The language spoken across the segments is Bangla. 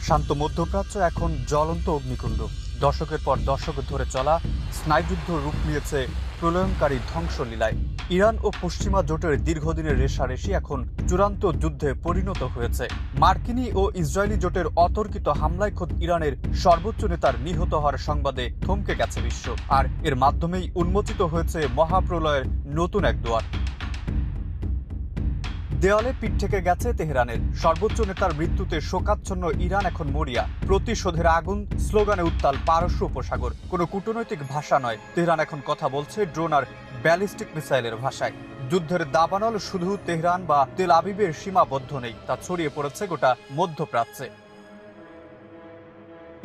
শান্ত মধ্যপ্রাচ্য এখন জ্বলন্ত অগ্নিকুণ্ড। দশকের পর দশক ধরে চলা স্নায়ুযুদ্ধ রূপ নিয়েছে প্রলয়ঙ্কারী ধ্বংসলীলায়। ইরান ও পশ্চিমা জোটের দীর্ঘদিনের রেষারেষি এখন চূড়ান্ত যুদ্ধে পরিণত হয়েছে। মার্কিনী ও ইসরায়েলি জোটের অতর্কিত হামলায় খোদ ইরানের সর্বোচ্চ নেতার নিহত হওয়ার সংবাদে থমকে গেছে বিশ্ব, আর এর মাধ্যমেই উন্মোচিত হয়েছে মহাপ্রলয়ের নতুন এক দুয়ার। দেওয়ালে পিঠ থেকে গেছে তেহরানের। সর্বোচ্চ নেতার মৃত্যুতে শোকাচ্ছন্ন ইরান এখন মরিয়া। প্রতিশোধের আগুন স্লোগানে উত্তাল পারস্য উপসাগর। কোনো কূটনৈতিক ভাষা নয়, তেহরান এখন কথা বলছে ড্রোন আর ব্যালিস্টিক মিসাইলের ভাষায়। যুদ্ধের দাবানল শুধু তেহরান বা তেল আবিবের সীমাবদ্ধ নেই, তা ছড়িয়ে পড়েছে গোটা মধ্যপ্রাচ্যে।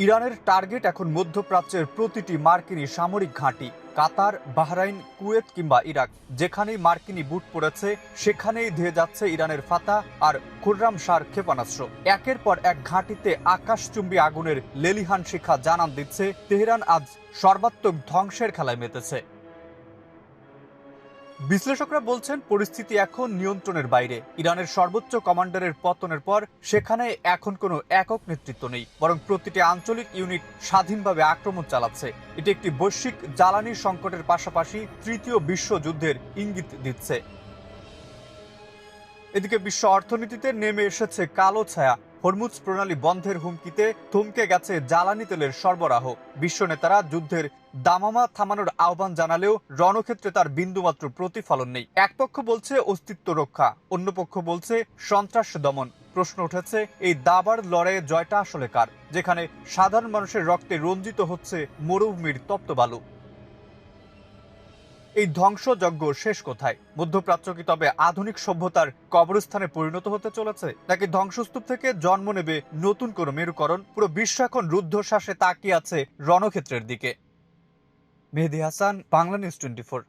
ইরানের টার্গেট এখন মধ্যপ্রাচ্যের প্রতিটি মার্কিনী সামরিক ঘাঁটি। কাতার, বাহরাইন, কুয়েত কিংবা ইরাক, যেখানেই মার্কিনী বুট পড়েছে সেখানেই ধেয়ে যাচ্ছে ইরানের ফাতা আর খুররাম শাহর ক্ষেপণাস্ত্র। একের পর এক ঘাঁটিতে আকাশচুম্বী আগুনের লেলিহান শিখা জানান দিচ্ছে তেহরান আজ সর্বাত্মক ধ্বংসের খেলায় মেতেছে। বিশ্লেষকরা বলছেন পরিস্থিতি এখন নিয়ন্ত্রণের বাইরে। ইরানের সর্বোচ্চ কমান্ডারের পতনের পর সেখানে এখন কোনো একক নেতৃত্ব নেই, বরং প্রতিটি আঞ্চলিক ইউনিট স্বাধীনভাবে আক্রমণ চালাচ্ছে। এটি একটি বৈশ্বিক জ্বালানি সংকটের পাশাপাশি তৃতীয় বিশ্বযুদ্ধের ইঙ্গিত দিচ্ছে। এদিকে বিশ্ব অর্থনীতিতে নেমে এসেছে কালো ছায়া। হরমুজ প্রণালী বন্ধের হুমকিতে থমকে গেছে জ্বালানি তেলের সরবরাহ। বিশ্ব নেতারা যুদ্ধের দামামা থামানোর আহ্বান জানালেও রণক্ষেত্রে তার বিন্দুমাত্র প্রতিফলন নেই। এক পক্ষ বলছে অস্তিত্ব রক্ষা, অন্য পক্ষ বলছে সন্ত্রাস দমন। প্রশ্ন উঠেছে, এই দাবার লড়াইয়ে জয়টা আসলে কার, যেখানে সাধারণ মানুষের রক্তে রঞ্জিত হচ্ছে মরুভূমির তপ্ত বালু? এই ধ্বংসযজ্ঞ শেষ কোথায়? মধ্যপ্রাচ্য কি তবে আধুনিক সভ্যতার কবরস্থানে পরিণত হতে চলেছে, নাকি ধ্বংসস্তূপ থেকে জন্ম নেবে নতুন কোনো মেরুকরণ? পুরো বিশ্ব এখন রুদ্ধশ্বাসে তাকিয়ে আছে রণক্ষেত্রের দিকে। মেহেদী হাসান, বাংলা নিউজ 24।